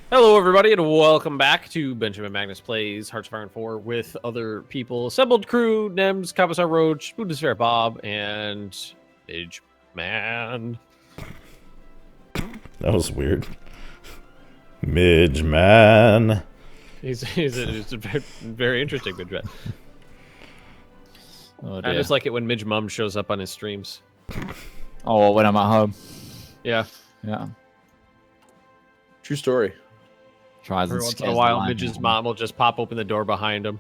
Hello, everybody, and welcome back to Benjamin Magnus Plays Hearts of Iron 4 with other people. Assembled crew, Nemes, Commissar Roach, Bundeswehr Bob, and Midge Man. That was weird. Midge Man. He's a very, very interesting Midge Man. Oh, I just like it when Midge Mum shows up on his streams. Oh, when I'm at home. Yeah. Yeah. True story. Tries Every and once in a scares the while, life Midge's out of me. mom will just pop open the door behind him.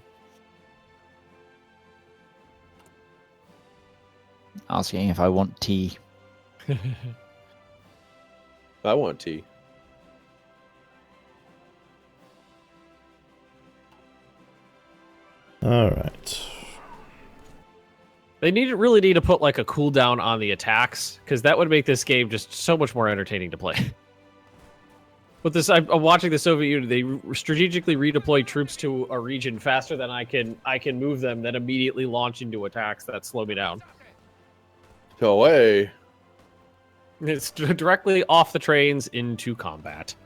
Asking if I want tea. I want tea. Alright. They really need to put like a cooldown on the attacks, because that would make this game just so much more entertaining to play. With this, I'm watching the Soviet Union. They strategically redeploy troops to a region faster than I can move them, then immediately launch into attacks that slow me down. Go away. It's directly off the trains into combat.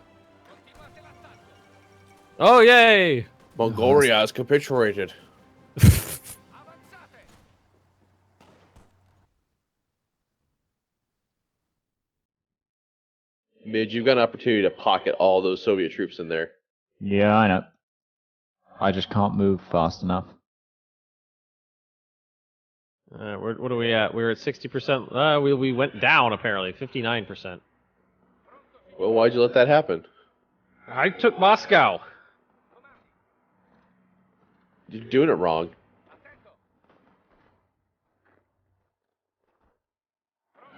Oh, yay! Mongolia has capitulated. Midge, you've got an opportunity to pocket all those Soviet troops in there. Yeah, I know. I just can't move fast enough. What are we at? We're at 60%. We went down, apparently. 59%. Well, why'd you let that happen? I took Moscow. You're doing it wrong.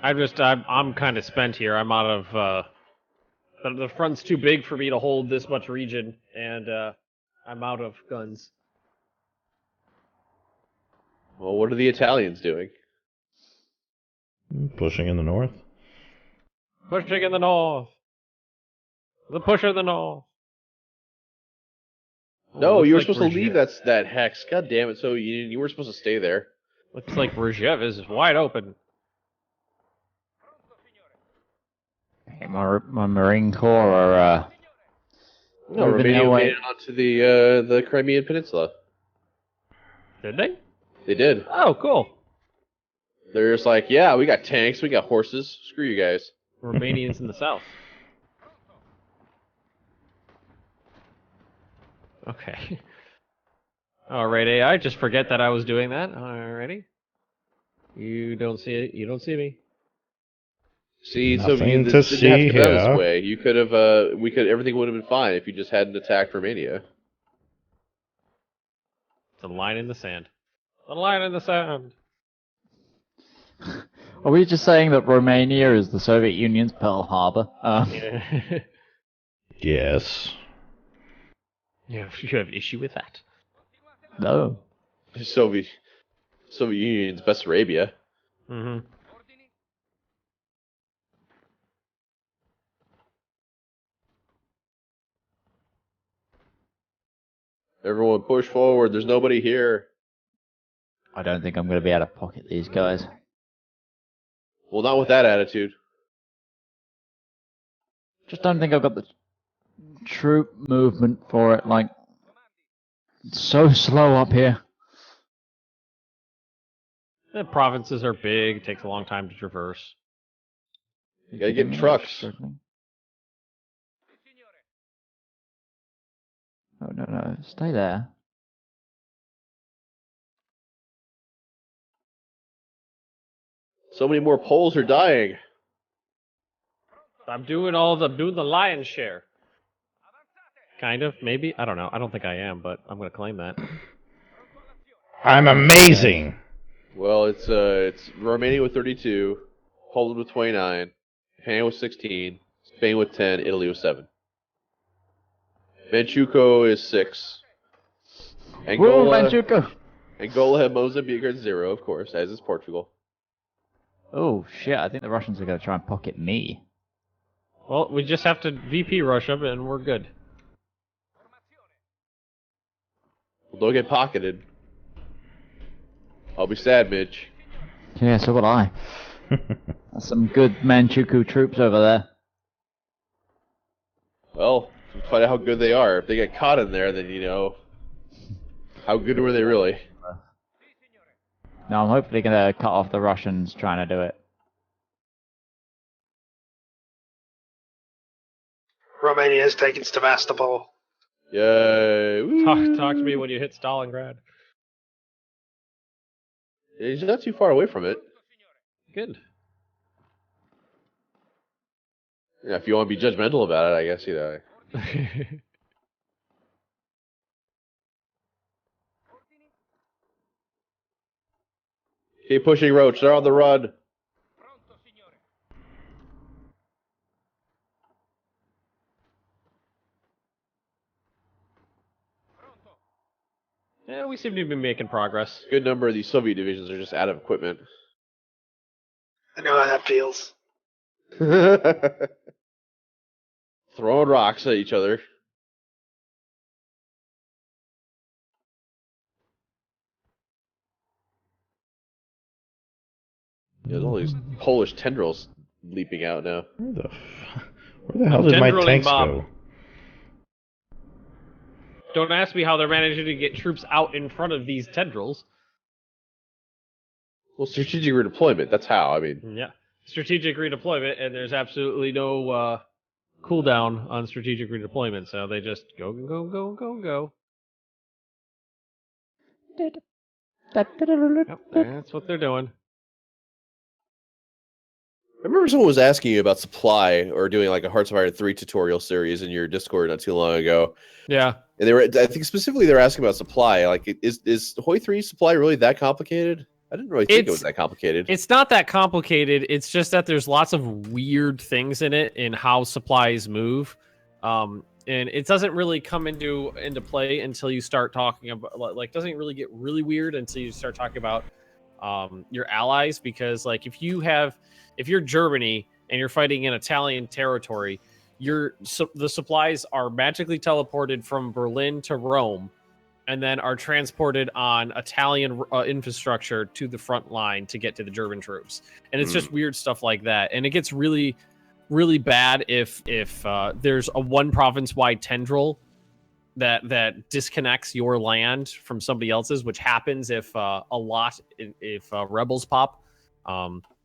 I'm kind of spent here. I'm out of, the front's too big for me to hold this much region, and, I'm out of guns. Well, what are the Italians doing? Pushing in the north. Pushing in the north. The pusher in the north. No, Looks you were like supposed to leave that hex. God damn it! So you were supposed to stay there. Looks like Brzezev is wide open. Hey, my Marine Corps are, No, moving their Romania way. made it onto the Crimean Peninsula. Did they? They did. Oh, cool. They're just like, yeah, we got tanks, we got horses. Screw you guys. Romanians in the south. Okay. Alright, AI, just forget that I was doing that. Alrighty. You don't see it. You don't see me. See, so Nothing this to didn't have to see go down this here. way. You could have, everything would have been fine if you just hadn't attacked Romania. It's a line in the sand. A line in the sand. Are we just saying that Romania is the Soviet Union's Pearl Harbor? Yeah. Yes. You have issue with that? No. Soviet Union's Bessarabia. Mm-hmm. Everyone push forward. There's nobody here. I don't think I'm going to be able to pocket these guys. Well, not with that attitude. Just don't think I've got the troop movement for it. Like, it's so slow up here. The provinces are big. It takes a long time to traverse. You gotta get trucks. Struggling. Oh, no. Stay there. So many more Poles are dying. I'm doing the lion's share. Kind of, maybe. I don't know. I don't think I am, but I'm gonna claim that. I'm amazing! Well, it's Romania with 32, Poland with 29, Japan with 16, Spain with 10, Italy with 7. Manchukuo is 6. Whoa, Angola and Mozambique are at 0, of course, as is Portugal. Oh, shit. I think the Russians are going to try and pocket me. Well, we just have to VP rush them, and we're good. Well, don't get pocketed. I'll be sad, Mitch. Yeah, so will I. That's some good Manchukuo troops over there. Well, Find out how good they are. If they get caught in there, then how good were they really? No, I'm hopefully gonna cut off the Russians trying to do it. Romania has taken Sevastopol. Yay! Woo. Talk to me when you hit Stalingrad. He's not too far away from it. Good. Yeah, if you want to be judgmental about it, I guess Keep pushing, Roach. They're on the run. Yeah, we seem to be making progress. Good number of these Soviet divisions are just out of equipment. I know how that feels. Throwing rocks at each other. There's all these Polish tendrils leaping out now. Where the hell did my Tendriling tanks mob. go? Don't ask me how they're managing to get troops out in front of these tendrils. Well, strategic redeployment, that's how. I mean, Yeah. Strategic redeployment, and there's absolutely no cooldown on strategic redeployment, so they just go. Yep, that's what they're doing. I remember someone was asking you about supply or doing like a Hearts of Iron 3 tutorial series in your Discord not too long ago. Yeah. And I think specifically they were asking about supply. Like, is HOI3 supply really that complicated? I didn't really think it was that complicated. It's not that complicated. It's just that there's lots of weird things in it in how supplies move. And it doesn't really come into play until you start talking about, like, doesn't really get really weird until you start talking about your allies, because like if you're Germany and you're fighting in Italian territory, the supplies are magically teleported from Berlin to Rome, and then are transported on Italian infrastructure to the front line to get to the German troops. And it's just weird stuff like that. And it gets really, really bad if there's a one province-wide tendril that disconnects your land from somebody else's, which happens if rebels pop.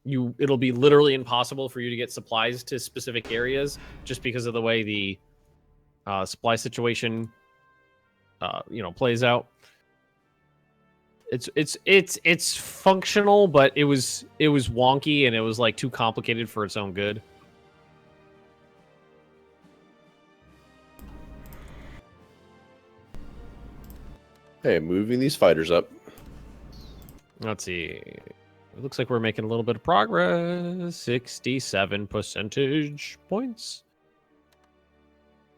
It'll be literally impossible for you to get supplies to specific areas just because of the way the supply situation plays out. It's functional, but it was wonky, and it was like too complicated for its own good. Hey, moving these fighters up. Let's see. It looks like we're making a little bit of progress. 67 percentage points.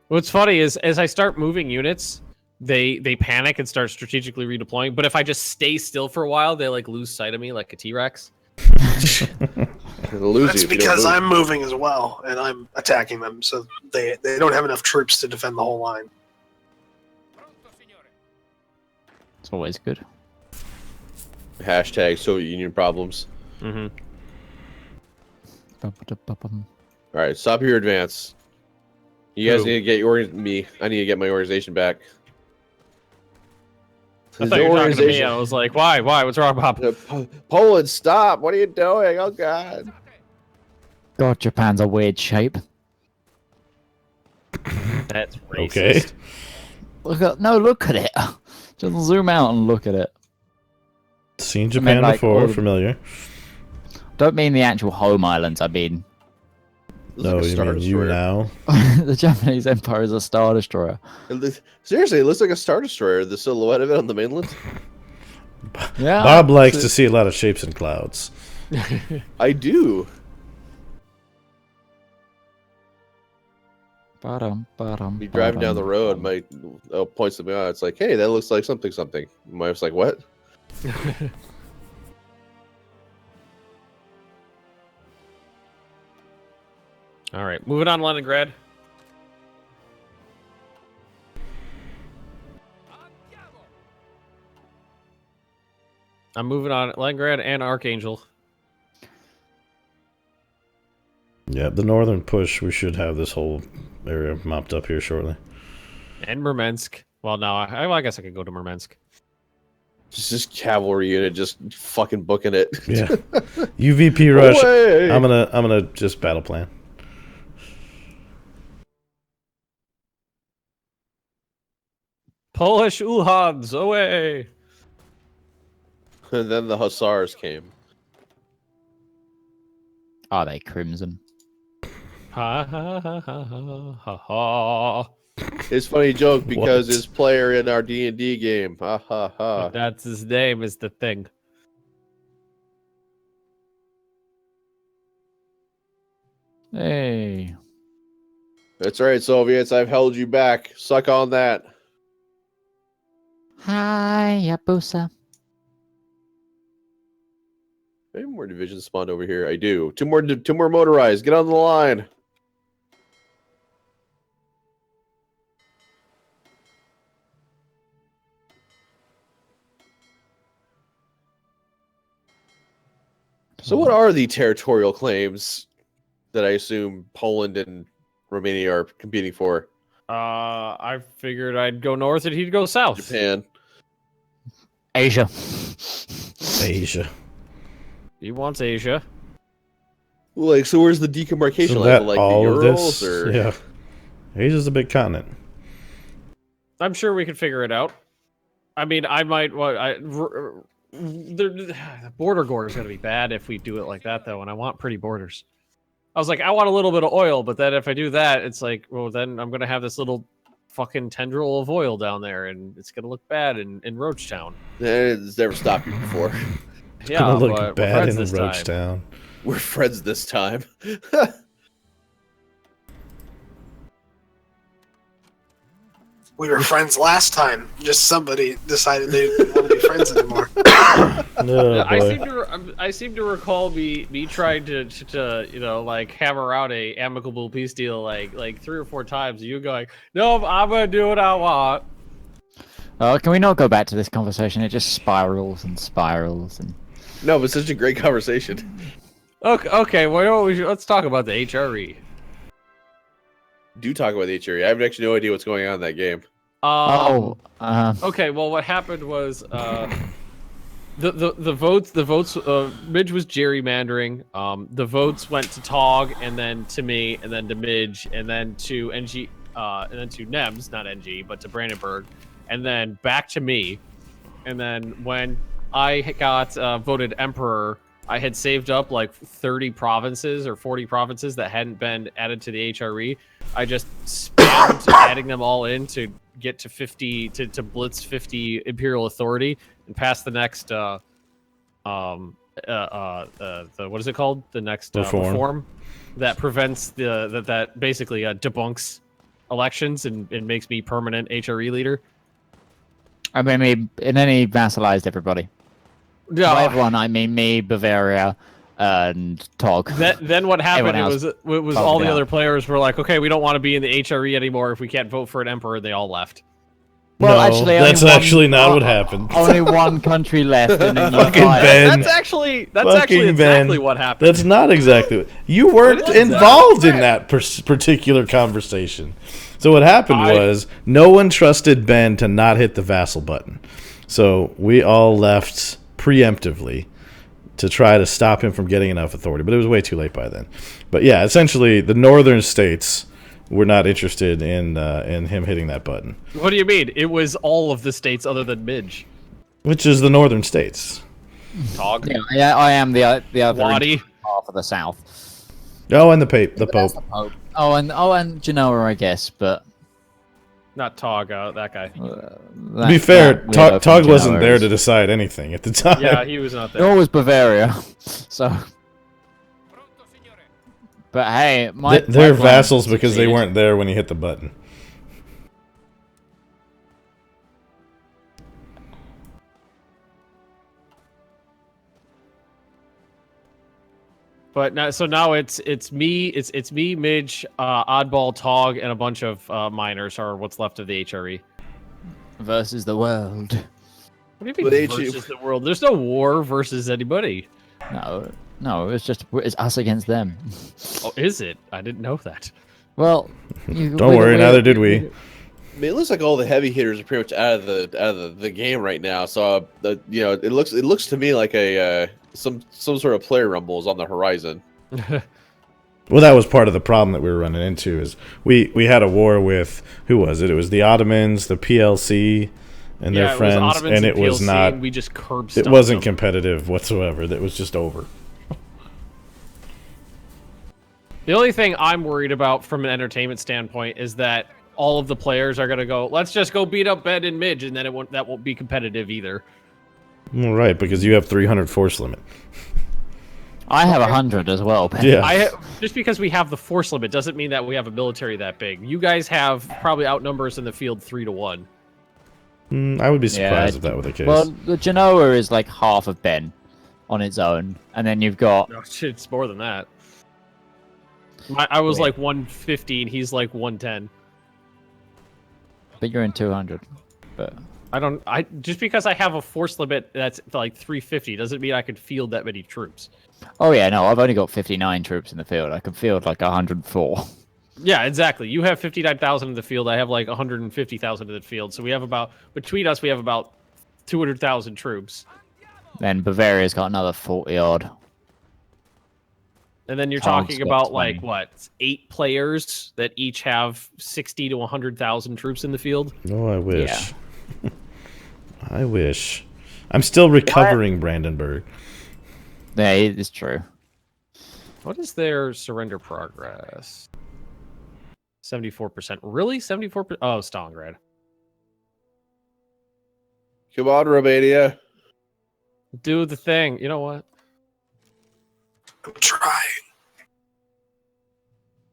What's funny is as I start moving units, they panic and start strategically redeploying. But if I just stay still for a while, they like lose sight of me like a T-Rex. That's because I'm moving as well, and I'm attacking them, so they don't have enough troops to defend the whole line. It's always good. Hashtag Soviet Union problems. Mm-hmm. All right, stop your advance. You guys need to get me. I need to get my organization back. I thought you were talking to me. I was like, why? What's wrong, Bob? Poland, stop! What are you doing? Oh God! God, Japan's a weird shape. That's racist. Okay. Look at it. Just zoom out and look at it. Seen Japan before, familiar. Don't mean the actual home islands, I mean... No, you mean you now? The Japanese Empire is a Star Destroyer. Seriously, it looks like a Star Destroyer, the silhouette of it on the mainland. Yeah. Bob likes to see a lot of shapes and clouds. I do. Be driving down the road, my points to me out. It's like, hey, that looks like something. My wife's like, what? All right, moving on, Leningrad. I'm moving on Leningrad and Archangel. Yeah, the northern push, we should have this whole area mopped up here shortly. And Murmansk. Well, no, I guess I could go to Murmansk. Just this cavalry unit just fucking booking it. Yeah. UVP rush. Away! I'm gonna just battle plan. Polish Ulhans, away! And then the Hussars came. Are they crimson? Ha ha ha ha ha ha ha. It's a funny joke because What? his player in our D&D game. Ha ha ha. That's his name is the thing. Hey. That's right, Soviets. I've held you back. Suck on that. Hi, Yabusa. Any more divisions spawned over here? I do. Two more motorized. Get on the line. So what are the territorial claims that I assume Poland and Romania are competing for? I figured I'd go north and he'd go south. Japan. Asia. Asia. He wants Asia. Like, so where's the demarcation So line? that Like all the of Urals, this, or yeah. Asia's a big continent. I'm sure we could figure it out. I mean, I might. The border gore is going to be bad if we do it like that, though, and I want pretty borders. I was like, I want a little bit of oil, but then if I do that, it's like, well, then I'm going to have this little fucking tendril of oil down there, and it's going to look bad in Roachtown. it's never stopped you before. It's Yeah, gonna look but we're bad friends in this time. Roachtown. We're friends this time. We were friends last time. Just somebody decided they didn't want to be friends anymore. No, I seem to recall me trying to you know, like, hammer out a amicable peace deal like 3 or 4 times. And you going, no, I'm gonna do what I want. Can we not go back to this conversation? It just spirals and spirals and. No, but such a great conversation. Okay. Well, let's talk about the HRE. Do talk about the HRE. I have actually no idea what's going on in that game. Okay. Well, what happened was the votes. Midge was gerrymandering. The votes went to Tog, and then to me, and then to Midge, and then to NG, and then to Nemes, not NG, but to Brandenburg, and then back to me. And then when I got voted emperor, I had saved up like 30 provinces or 40 provinces that hadn't been added to the HRE. I just spammed adding them all in to get to 50 to blitz 50 imperial authority and pass the next the what is it called? The next reform that prevents that basically debunks elections and makes me permanent HRE leader. I mean, and then he vassalized everybody. Yeah. By everyone, I mean me, Bavaria, and Tog. Then what happened? It was all the out. other players were like, okay, we don't want to be in the HRE anymore if we can't vote for an emperor. They all left. Well, no, actually, that's only actually not what happened. Only one country left, and then you Fucking fired. Ben. That's actually Fucking exactly Ben. what happened. That's not exactly what you weren't What is that? involved in that particular conversation. So what happened was no one trusted Ben to not hit the vassal button. So we all left preemptively to try to stop him from getting enough authority, but it was way too late by then. But yeah, essentially the northern states were not interested in him hitting that button. What do you mean? It was all of the states other than Midge. Which is the northern states. Tog. Yeah, I am the other Wadi. half of the south. Oh, and the Pope. That's the Pope. Oh, and Genoa, I guess, but Not Tog, that guy. To be fair, Tog wasn't there to decide anything at the time. Yeah, he was not there. Nor was Bavaria, so. But hey, they're vassals because they weren't there when he hit the button. But now, so now it's me, Midge, Oddball, Tog, and a bunch of miners are what's left of the HRE. versus the world. What do you mean versus the world? There's no war versus anybody. No, it's us against them. Oh, is it? I didn't know that. Well, Don't worry, neither did we. I mean, it looks like all the heavy hitters are pretty much out of the game right now. So it looks to me like a some sort of player rumble is on the horizon. Well, that was part of the problem that we were running into. Is we had a war with, who was it? It was the Ottomans, the PLC, and their friends, it was Ottomans and it was PLC, not. and we just curb It stomped wasn't them. competitive whatsoever. That was just over. The only thing I'm worried about from an entertainment standpoint is that all of the players are going to go, let's just go beat up Ben and Midge, and then that won't be competitive either. Well, right, because you have 300 force limit. I have 100 as well. Ben. Yeah. Just because we have the force limit doesn't mean that we have a military that big. You guys have probably outnumbers in the field 3-1. I would be surprised if that were the case. Well, the Genoa is like half of Ben on its own, and then you've got... No, it's more than that. I was Wait. like 150, and he's like 110. But you're in 200. But just because I have a force limit that's like 350 doesn't mean I could field that many troops. oh yeah, no, I've only got 59 troops in the field. I can field like 104. Yeah, exactly. You have 59,000 in the field. I have like 150,000 in the field. So we have between us, we have about 200,000 troops. Then Bavaria's got another 40 odd. And then you're Tom's talking got about 20. like what, 8 players that each have 60 to 100,000 troops in the field. Oh, I wish. I wish. I'm still recovering Brandenburg. Yeah, it's true. What is their surrender progress? 74%. Really? 74%? Oh, Stalingrad. Come on, Romania. Do the thing. You know what? I'm trying.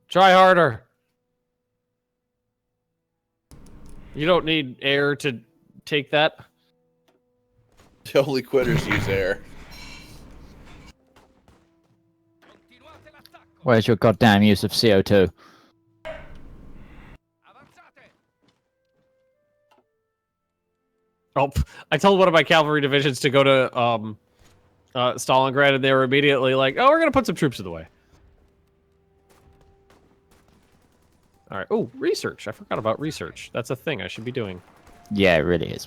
Try harder. You don't need air to take that. The only quitters use air. Where's your goddamn use of CO2? Oh, I told one of my cavalry divisions to go to Stalingrad, and they were immediately like, "Oh, we're gonna put some troops in the way." All right. Oh, research. I forgot about research. That's a thing I should be doing. Yeah, it really is.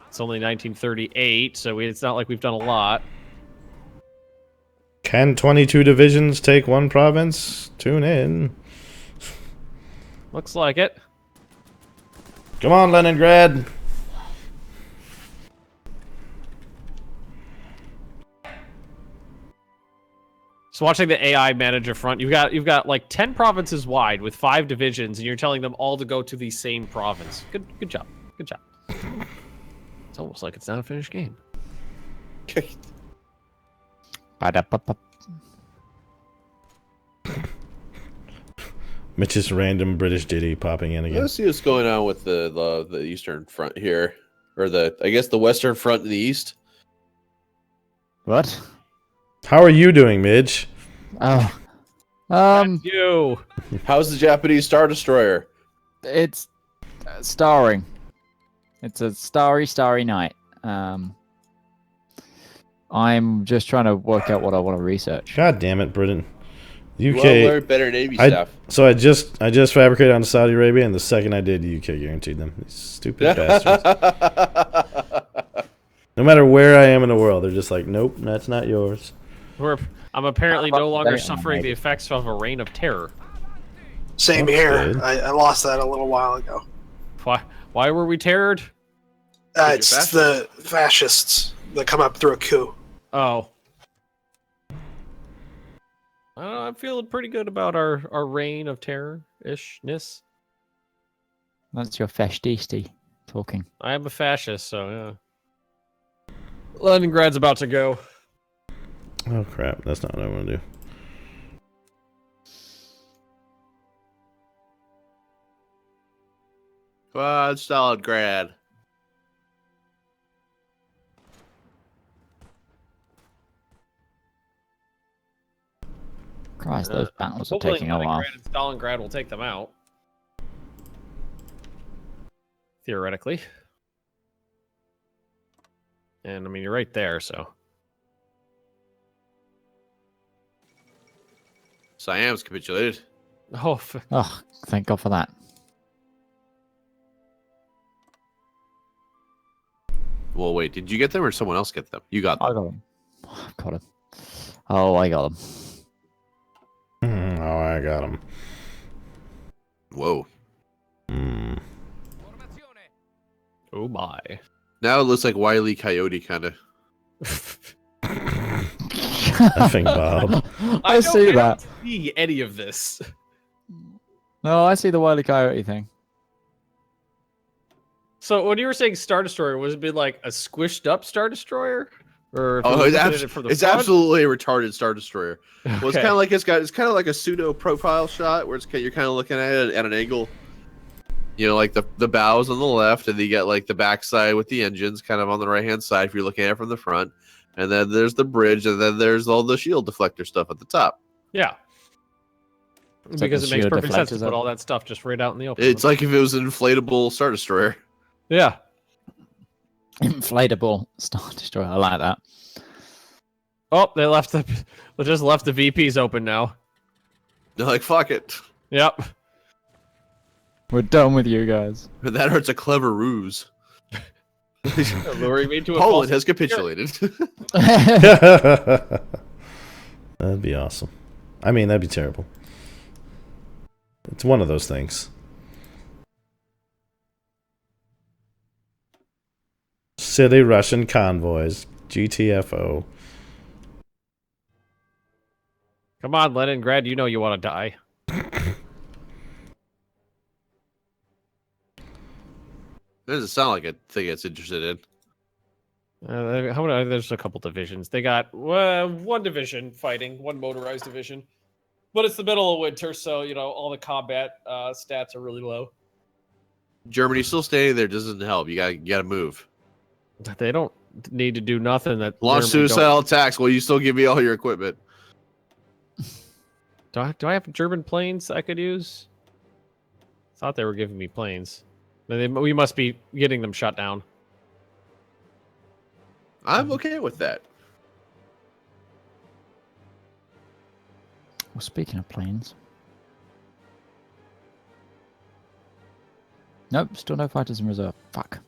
It's only 1938, so it's not like we've done a lot. Can 22 divisions take one province? Tune in. Looks like it. Come on, Leningrad. So watching the AI manage a front, you've got like 10 provinces wide with 5 divisions, and you're telling them all to go to the same province. Good job. Good job. It's almost like it's not a finished game. Ba-da-ba-ba. Mitch's random British ditty popping in again. Let's see what's going on with the Eastern Front here, or I guess the Western Front in the East. What? How are you doing, Midge? Oh. That's you. How's the Japanese Star Destroyer? It's starring. It's a starry night. I'm just trying to work out what I want to research. God damn it, Britain. UK. Well, learn better Navy stuff. So I just fabricated on Saudi Arabia, and the second I did, the UK guaranteed them. These stupid bastards. No matter where I am in the world, they're just like, nope, that's not yours. I'm apparently no longer Very suffering the animated. effects of a reign of terror. Same That's here. good. I lost that a little while ago. Why were we terrored? It's the fascists that come up through a coup. Oh. I'm feeling pretty good about our reign of terror-ishness. That's your fascisty talking. I am a fascist, so yeah. Leningrad's about to go. Oh crap, that's not what I want to do. Come on, Stalingrad. Christ, those battles are Hopefully taking a while. Leningrad and Stalingrad will take them out. Theoretically. And I mean, you're right there, so. Siam's capitulated. Oh, Oh, thank God for that. Well, wait, did you get them or someone else get them? You got them. I got him. I got him. Oh, I got him. Oh, I got him. Whoa. Mm. oh my. Now it looks like Wile E. Coyote, kind of. Effing Bob. I see I that. don't see any of this. No, I see the Wile E. Coyote thing. So when you were saying Star Destroyer, was it been like a squished up Star Destroyer? Or if you Oh, were it's, looking at it from the it's front? absolutely a retarded Star Destroyer. Well, it's Okay. kind of like it's kind of like a pseudo profile shot where you're kind of looking at it at an angle. You know, like the bows on the left, and you get like the backside with the engines kind of on the right hand side if you're looking at it from the front. And then there's the bridge, and then there's all the shield deflector stuff at the top. Yeah. So Because the it makes shield perfect sense to deflectors put up. all that stuff just right out in the open. It's like if it was an inflatable Star Destroyer. Yeah. Inflatable Star Destroyer. I like that. Oh, they just left the VPs open now. They're like, fuck it. Yep. We're done with you guys. That hurts a clever ruse. Luring me to a Poland false- has capitulated. That'd be awesome. I mean, that'd be terrible. It's one of those things. Silly Russian convoys. GTFO. Come on, Leningrad, you know you want to die. Doesn't sound like a thing it's interested in. There's a couple divisions. They got one division fighting, one motorized division. But it's the middle of winter, so, you know, all the combat stats are really low. Germany still standing there doesn't help. You gotta move. They don't need to do nothing. That Launch Germany don't- suicidal attacks. Well, you still give me all your equipment. Do I have German planes I could use? Thought they were giving me planes. We must be getting them shut down. I'm okay with that. Well, speaking of planes. Nope, still no fighters in reserve. Fuck.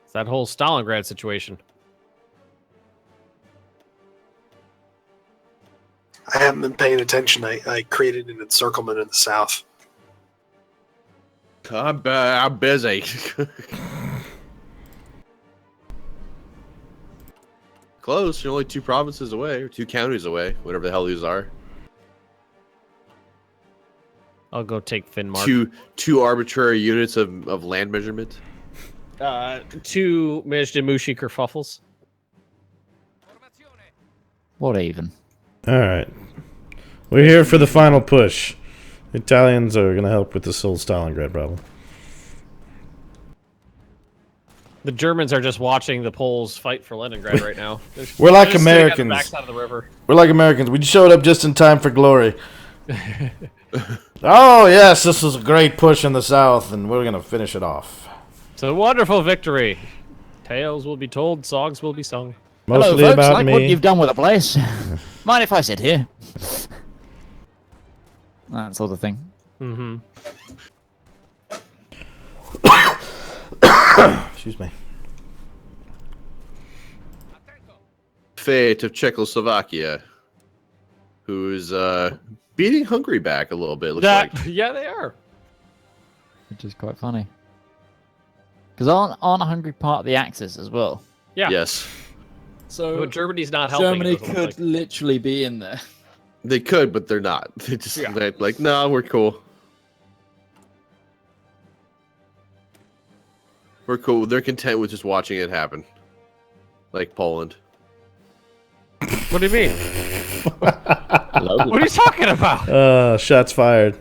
It's that whole Stalingrad situation. I haven't been paying attention. I created an encirclement in the south. I'm busy. Close. You're only 2 provinces away, or 2 counties away, whatever the hell these are. I'll go take Finnmark. Two arbitrary units of land measurement. 2 Mejdemushi kerfuffles. What even? Alright. We're here for the final push. The Italians are going to help with this whole Stalingrad problem. The Germans are just watching the Poles fight for Leningrad right now. We're like They're just sitting Americans. on the backside of the river. We're like Americans. We showed up just in time for glory. Oh, yes, this was a great push in the south, and we're going to finish it off. It's a wonderful victory. Tales will be told, songs will be sung. Mostly Hello, folks. about Like what me. you've done with the place. Mind if I sit here? That sort of thing. Mm-hmm. Excuse me. Fate of Czechoslovakia, who's beating Hungary back a little bit. Looks like. Yeah, they are. Which is quite funny. Because aren't Hungary part of the Axis as well? Yeah. Yes, So But Germany's not helping. Germany it doesn't look could literally be in there. they could, but they're not. They just Yeah. they're like, no, we're cool. We're cool. They're content with just watching it happen, like Poland. like. What do you mean? What are you talking about? Shots fired.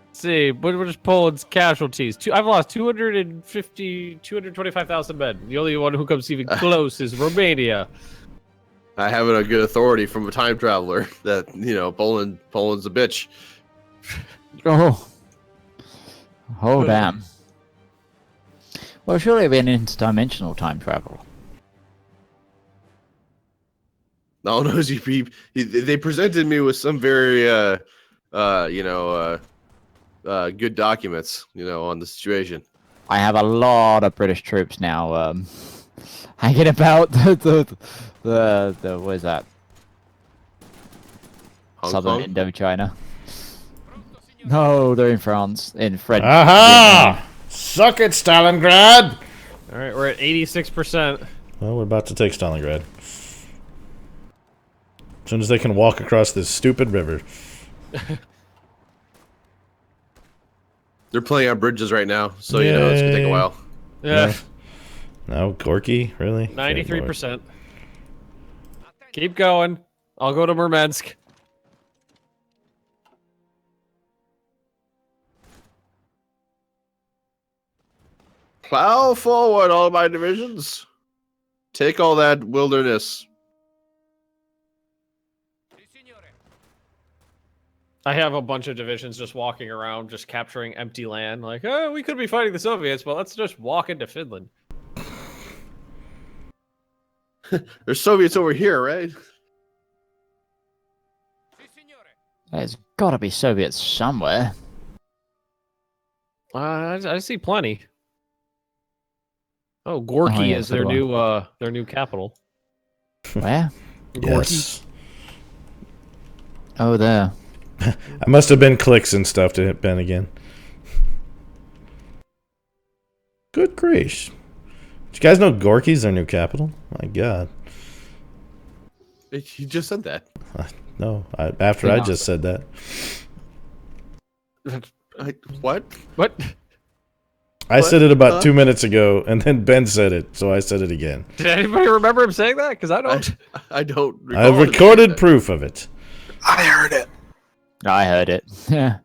Let's see, what is Poland's casualties? I've lost 225,000 men. The only one who comes even close is Romania. I have it on good authority from a time traveler that Poland's a bitch. Oh. Oh, damn. Well, surely it'll be an interdimensional time travel. All those they presented me with some very good documents, on the situation. I have a lot of British troops now, hanging about the what is that? Hong Southern Kong? Indochina. No, they're in France, in French. Aha! Suck it, Stalingrad! All right, we're at 86%. Well, we're about to take Stalingrad. As soon as they can walk across this stupid river. They're playing on bridges right now, so it's gonna take a Yay. while. Yeah, No, Gorky? Really? 93%. Keep going. I'll go to Murmansk. Plow forward, all my divisions. Take all that wilderness. I have a bunch of divisions just walking around, just capturing empty land. Like, oh, we could be fighting the Soviets, but let's just walk into Finland. There's Soviets over here, right? There's got to be Soviets somewhere. I see plenty. Oh, Gorky yeah, is so their do I. new capital. Where? Yes. Oh, there. I must have been clicks and stuff to hit Ben again. Good grace. Did you guys know Gorky's their new capital? My god. You just said that. No, after Did I not. just said that. What? What? I What? said it about Huh? 2 minutes ago, and then Ben said it, so I said it again. Did anybody remember him saying that? Because I don't. I don't recall I have him saying recorded that. proof of it. I heard it. I heard it. Yeah.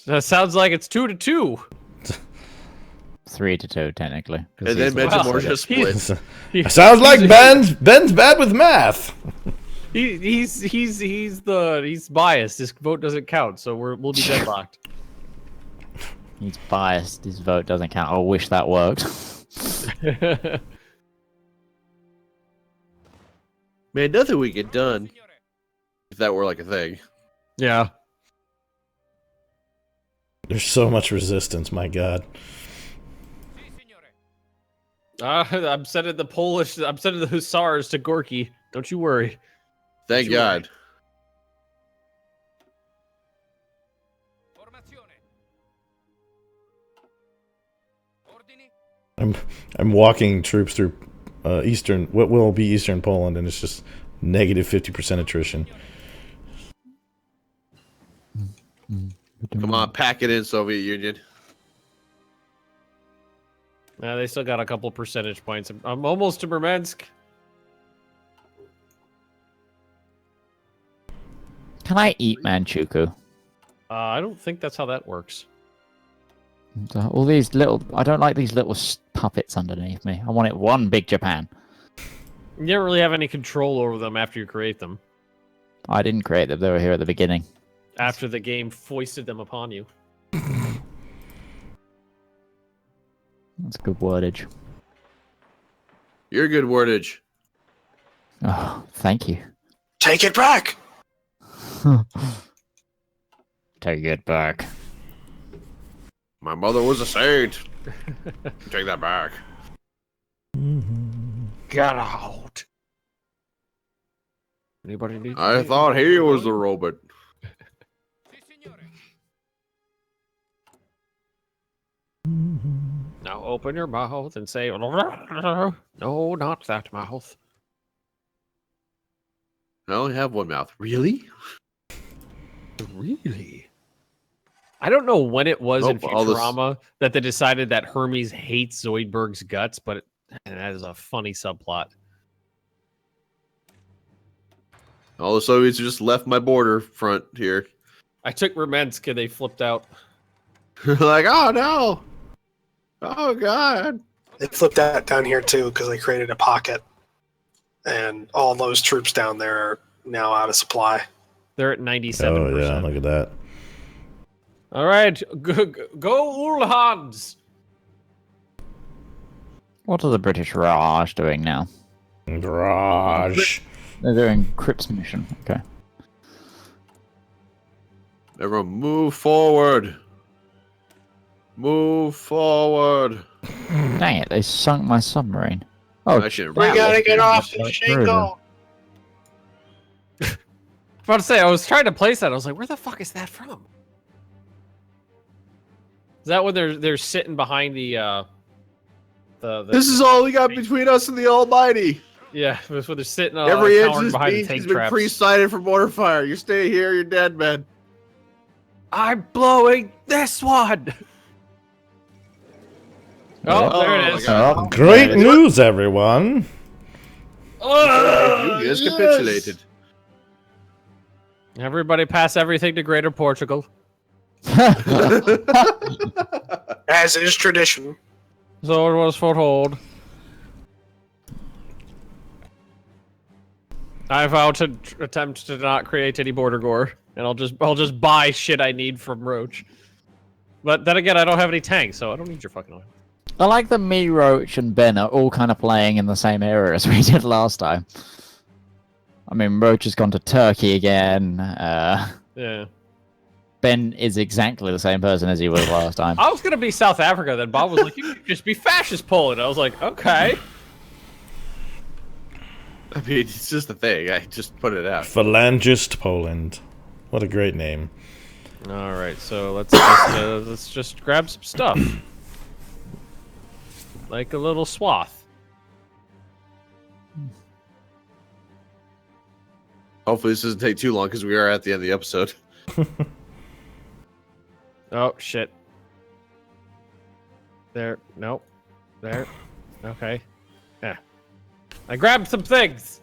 That sounds like it's 2-2. 3-2, technically. 'cause And then he's the mention one more that just said it. split. Sounds like Ben's bad with math. He's biased. His vote doesn't count, so we'll be deadlocked. He's biased. His vote doesn't count. I wish that worked. Man, nothing we get done. If that were like a thing. Yeah. There's so much resistance, my god. I'm sending the Hussars to Gorky. Don't you worry. Thank God. I'm walking troops through what will be eastern Poland, and it's just negative 50% attrition. Come on, pack it in, Soviet Union. They still got a couple percentage points. I'm almost to Murmansk. Can I eat Manchukuo? I don't think that's how that works. All these little... I don't like these little puppets underneath me. I want it one big Japan. You don't really have any control over them after you create them. I didn't create them. They were here at the beginning. After the game foisted them upon you. That's good wordage. You're good wordage. Oh, thank you. Take it back. Take it back. My mother was a saint. Take that back. Get out. Anybody need? I thought he was the robot. Now open your mouth and say, no, not that mouth. I only have one mouth. Really? Really? I don't know when it was in Nope, all this- Futurama that they decided that Hermes hates Zoidberg's guts, but that is a funny subplot. All the Soviets just left my border front here. I took Murmansk and they flipped out. Like, oh no. Oh God. They flipped that down here too because they created a pocket, and all those troops down there are now out of supply. They're at 97%. Oh yeah, look at that. All right, go Ulhans. What are the British Raj doing now? Garage. They're doing Crips mission. Okay. Everyone, move forward. Move forward. Dang it! They sunk my submarine. Oh, Actually, We gotta get off the Right, shingle. I was about to say, I was trying to place that. I was like, where the fuck is that from? Is that when they're sitting behind the This is all we got between us and the Almighty. yeah, it's when they're sitting Every inch of cowering this behind the beach tank has been traps. pre-sighted for mortar fire. You stay here, you're dead, man. I'm blowing this one. Oh, there it my is. God. Great news, everyone. Oh, You just capitulated. Everybody pass everything to Greater Portugal. As is tradition. So it was foretold. I vow to attempt to not create any border gore, and I'll just buy shit I need from Roach. But then again, I don't have any tanks, so I don't need your fucking oil. I like that me, Roach, and Ben are all kind of playing in the same area as we did last time. I mean, Roach has gone to Turkey again. Yeah. Ben is exactly the same person as he was last time. I was gonna be South Africa, then Bob was like, "You could just be fascist Poland." I was like, "Okay." I mean, it's just a thing. I just put it out. Phalangist Poland. What a great name. All right, so let's just grab some stuff, like a little swath. Hopefully this doesn't take too long because we are at the end of the episode. Oh shit. There, nope. There. Okay. Yeah. I grabbed some things.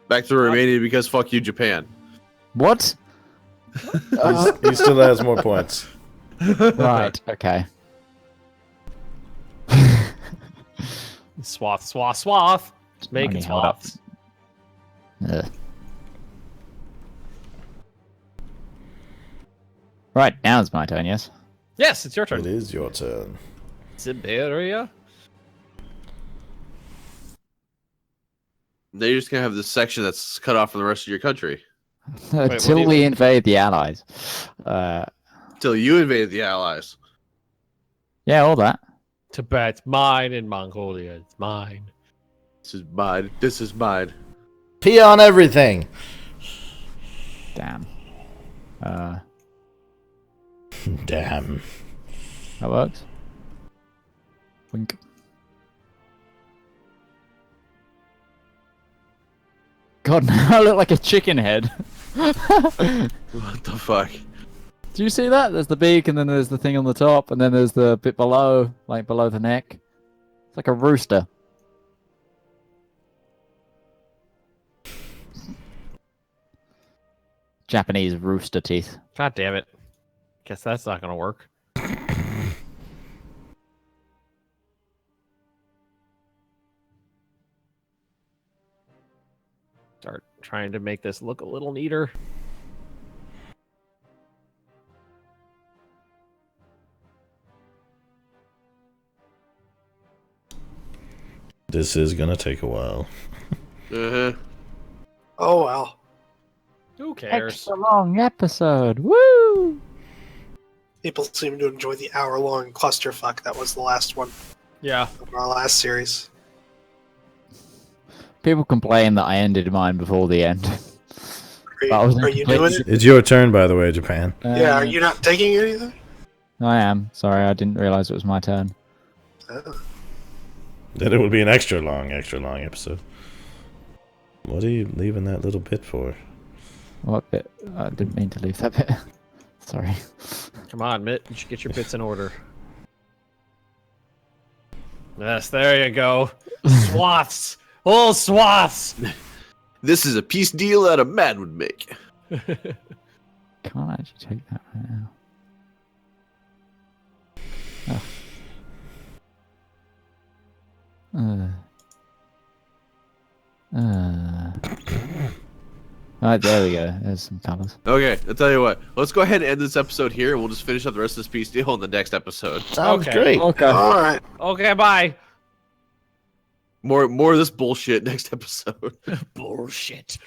Back to Romania because fuck you, Japan. What? He still has more points. Right, okay. Swath, swath, swath. Just making Only held up. swaths. Ugh. Right, now it's my turn, yes? Yes, it's your It turn. is your turn. Siberia. They're just gonna have this section that's cut off from the rest of your country. what do Till you we mean? invade the Allies. Till you invaded the Allies. Yeah, all that. Tibet's mine and Mongolia. It's mine. This is mine. This is mine. Pee on everything. Damn. Damn. That works. Wink. God, now I look like a chicken head. What the fuck? Do you see that? There's the beak, and then there's the thing on the top, and then there's the bit below, like below the neck. It's like a rooster. Japanese rooster teeth. God damn it. Guess that's not gonna work. Start trying to make this look a little neater. This is gonna take a while. Uh-huh. Oh well. Who cares? Extra long episode. Woo! People seem to enjoy the hour-long clusterfuck that was the last one Yeah. of our last series. People complain that I ended mine before the end. Are you doing it? It's your turn, by the way, Japan. Yeah, are you not taking anything? I am. Sorry, I didn't realize it was my turn. Oh. Then it would be an extra long episode. What are you leaving that little bit for? What bit? I didn't mean to leave that bit. Sorry. Come on, Mitt. You should get your bits in order. Yes, there you go. Swaths. Whole swaths. This is a peace deal that a man would make. Can't actually take that right now. Alright, there we go. There's some colours. Okay, I'll tell you what. Let's go ahead and end this episode here, and we'll just finish up the rest of this peace deal in the next episode. Sounds Okay. great. Okay. All right. Okay, bye. More of this bullshit next episode. Bullshit.